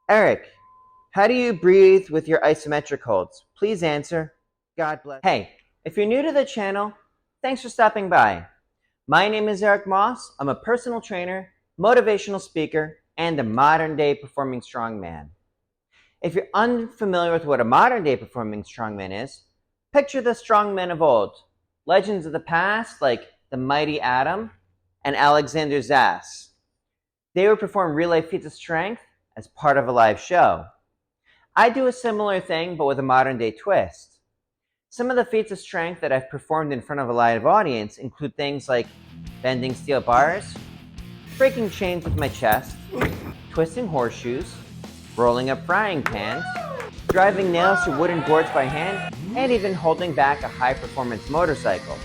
Eric, how do you breathe with your isometric holds? Please answer. God bless. Hey, if you're new to the channel, thanks for stopping by. My name is Eric Moss. I'm a personal trainer, motivational speaker, and a modern day performing strongman. If you're unfamiliar with what a modern day performing strongman is, picture the strongmen of old, legends of the past like the mighty Adam and Alexander Zass. They would perform real life feats of strength as part of a live show. I do a similar thing, but with a modern day twist. Some of the feats of strength that I've performed in front of a live audience include things like bending steel bars, breaking chains with my chest, twisting horseshoes, rolling up frying pans, driving nails through wooden boards by hand, and even holding back a high-performance motorcycle.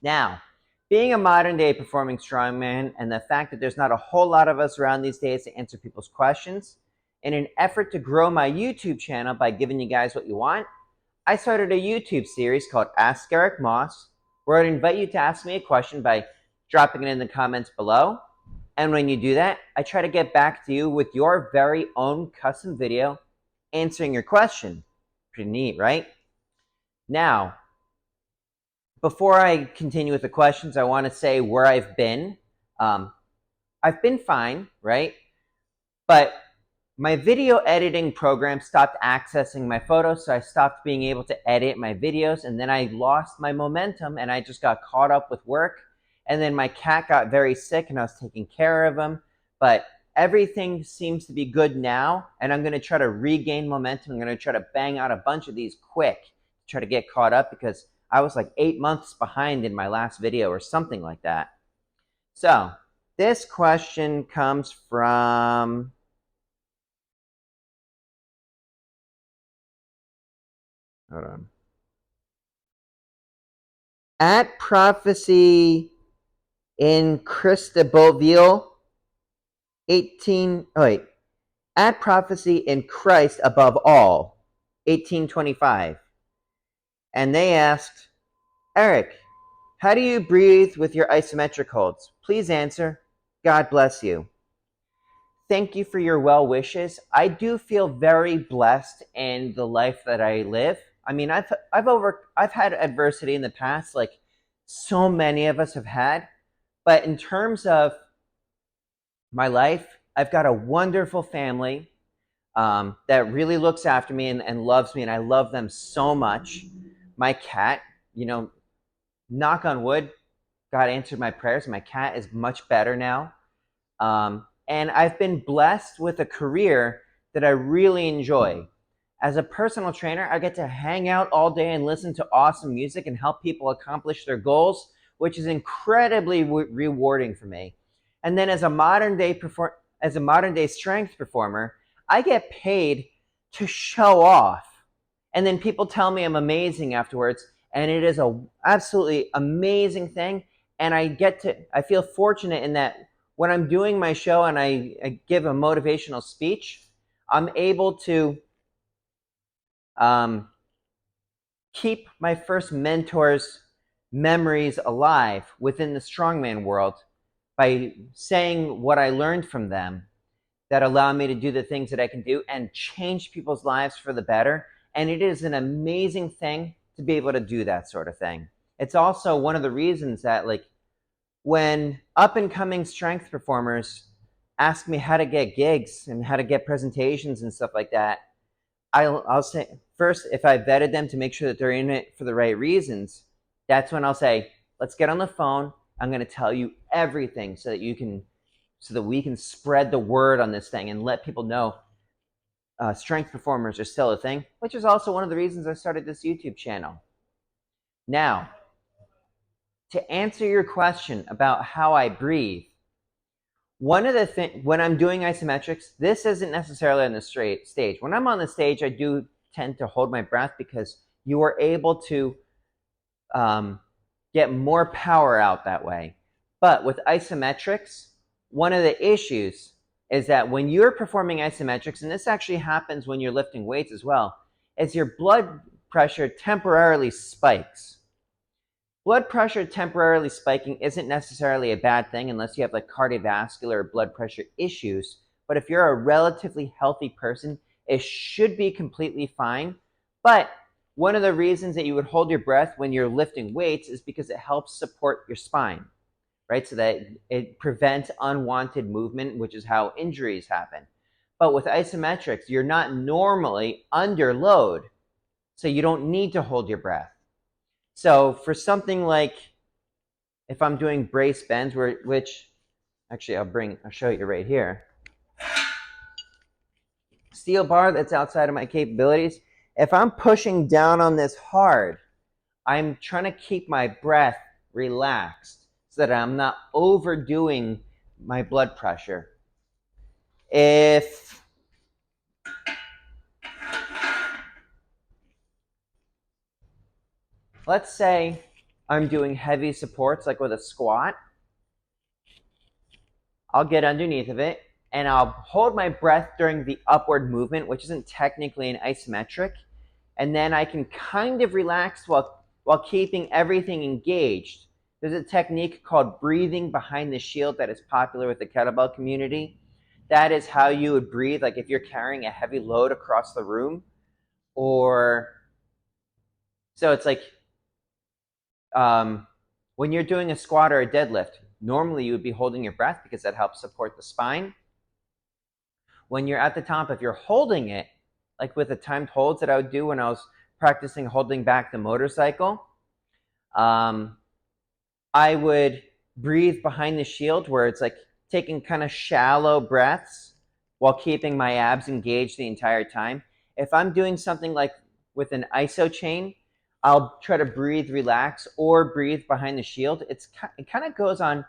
Now, being a modern-day performing strongman and the fact that there's not a whole lot of us around these days to answer people's questions, in an effort to grow my YouTube channel by giving you guys what you want, I started a YouTube series called Ask Eric Moss, where I'd invite you to ask me a question by dropping it in the comments below. And when you do that, I try to get back to you with your very own custom video answering your question. Pretty neat, right? Now, before I continue with the questions, I want to say where I've been. I've been fine, right? But my video editing program stopped accessing my photos, so I stopped being able to edit my videos, and then I lost my momentum, and I just got caught up with work. And then my cat got very sick, and I was taking care of him. But everything seems to be good now, and I'm going to try to regain momentum. I'm going to try to bang out a bunch of these quick to try to get caught up, because I was like 8 months behind in my last video or something like that. So this question comes from... Hold on. At Prophecy in Christaboville, 18... Oh, wait. At Prophecy in Christ Above All, 1825. And they asked, Eric, how do you breathe with your isometric holds? Please answer. God bless you. Thank you for your well wishes. I do feel very blessed in the life that I live. I mean, I've had adversity in the past, like so many of us have had. But in terms of my life, I've got a wonderful family that really looks after me and loves me, and I love them so much. My cat, knock on wood, God answered my prayers. My cat is much better now. And I've been blessed with a career that I really enjoy. As a personal trainer, I get to hang out all day and listen to awesome music and help people accomplish their goals, which is incredibly rewarding for me. And then as a modern day strength performer, I get paid to show off. And then people tell me I'm amazing afterwards, and it is a absolutely amazing thing. And I feel fortunate in that when I'm doing my show and I give a motivational speech, I'm able to keep my first mentor's memories alive within the strongman world by saying what I learned from them that allow me to do the things that I can do and change people's lives for the better. And it is an amazing thing to be able to do that sort of thing. It's also one of the reasons that, like, when up-and-coming strength performers ask me how to get gigs and how to get presentations and stuff like that, I'll say, first, if I vetted them to make sure that they're in it for the right reasons, that's when I'll say, let's get on the phone. I'm going to tell you everything so that we can spread the word on this thing and let people know strength performers are still a thing, which is also one of the reasons I started this YouTube channel. Now, to answer your question about how I breathe, one of the things, when I'm doing isometrics, this isn't necessarily on the stage. When I'm on the stage, I do tend to hold my breath because you are able to get more power out that way. But with isometrics, one of the issues is that when you're performing isometrics, and this actually happens when you're lifting weights as well, is your blood pressure temporarily spikes. Blood pressure temporarily spiking isn't necessarily a bad thing unless you have like cardiovascular or blood pressure issues, But if you're a relatively healthy person, it should be completely fine. But one of the reasons that you would hold your breath when you're lifting weights is because it helps support your spine, right? So that it prevents unwanted movement, which is how injuries happen. But with isometrics, you're not normally under load, so you don't need to hold your breath. So for something like, if I'm doing brace bends, which actually I'll show you right here. Steel bar that's outside of my capabilities. If I'm pushing down on this hard, I'm trying to keep my breath relaxed so that I'm not overdoing my blood pressure. If let's say I'm doing heavy supports like with a squat, I'll get underneath of it and I'll hold my breath during the upward movement, which isn't technically an isometric, and then I can kind of relax while keeping everything engaged. There's a technique called breathing behind the shield that is popular with the kettlebell community. That is how you would breathe, like if you're carrying a heavy load across the room, or so it's like when you're doing a squat or a deadlift, normally you would be holding your breath because that helps support the spine. When you're at the top, if you're holding it, like with the timed holds that I would do when I was practicing holding back the motorcycle, I would breathe behind the shield where it's like taking kind of shallow breaths while keeping my abs engaged the entire time. If I'm doing something like with an iso chain, I'll try to breathe relax or breathe behind the shield. It kind of goes on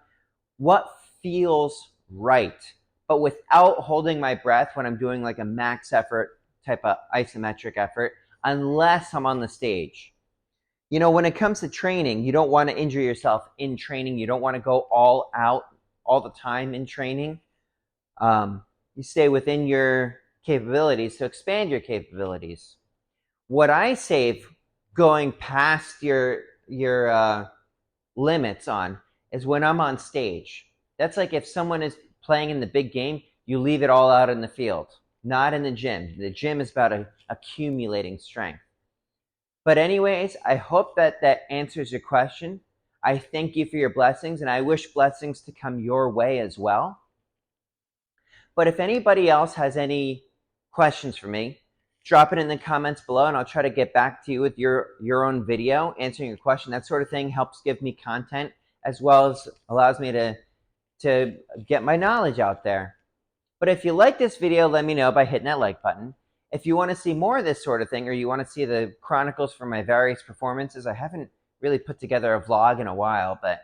what feels right, but without holding my breath when I'm doing like a max effort type of isometric effort, unless I'm on the stage. You know, when it comes to training, you don't want to injure yourself in training. You don't want to go all out all the time in training. You stay within your capabilities to expand your capabilities. What I save going past your limits on is when I'm on stage. That's like if someone is playing in the big game, you leave it all out in the field, not in the gym. The gym is about accumulating strength. But anyways, I hope that answers your question. I thank you for your blessings, and I wish blessings to come your way as well. But if anybody else has any questions for me, drop it in the comments below, and I'll try to get back to you with your own video answering your question. That sort of thing helps give me content, as well as allows me to get my knowledge out there. But if you like this video, let me know by hitting that like button. If you want to see more of this sort of thing, or you want to see the chronicles from my various performances, I haven't really put together a vlog in a while, but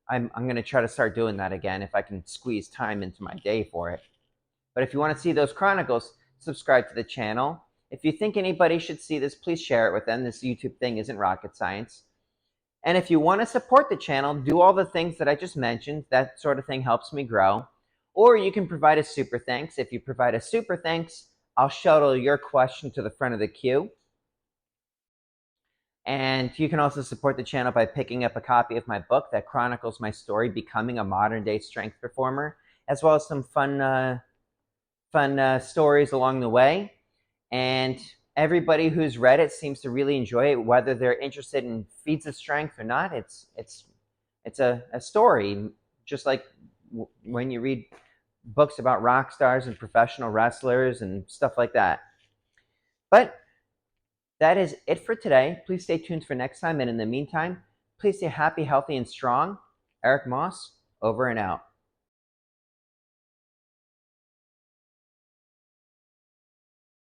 I'm going to try to start doing that again if I can squeeze time into my day for it. But if you want to see those chronicles, subscribe to the channel. If you think anybody should see this, please share it with them. This YouTube thing isn't rocket science. And if you want to support the channel, do all the things that I just mentioned. That sort of thing helps me grow. Or you can provide a super thanks. If you provide a super thanks, I'll shuttle your question to the front of the queue. And you can also support the channel by picking up a copy of my book that chronicles my story, becoming a modern-day strength performer, as well as some fun stories along the way. And everybody who's read it seems to really enjoy it, whether they're interested in feats of strength or not. It's a story, just like when you read books about rock stars and professional wrestlers and stuff like that. But that is it for today. Please stay tuned for next time. And in the meantime, please stay happy, healthy, and strong. Eric Moss, over and out.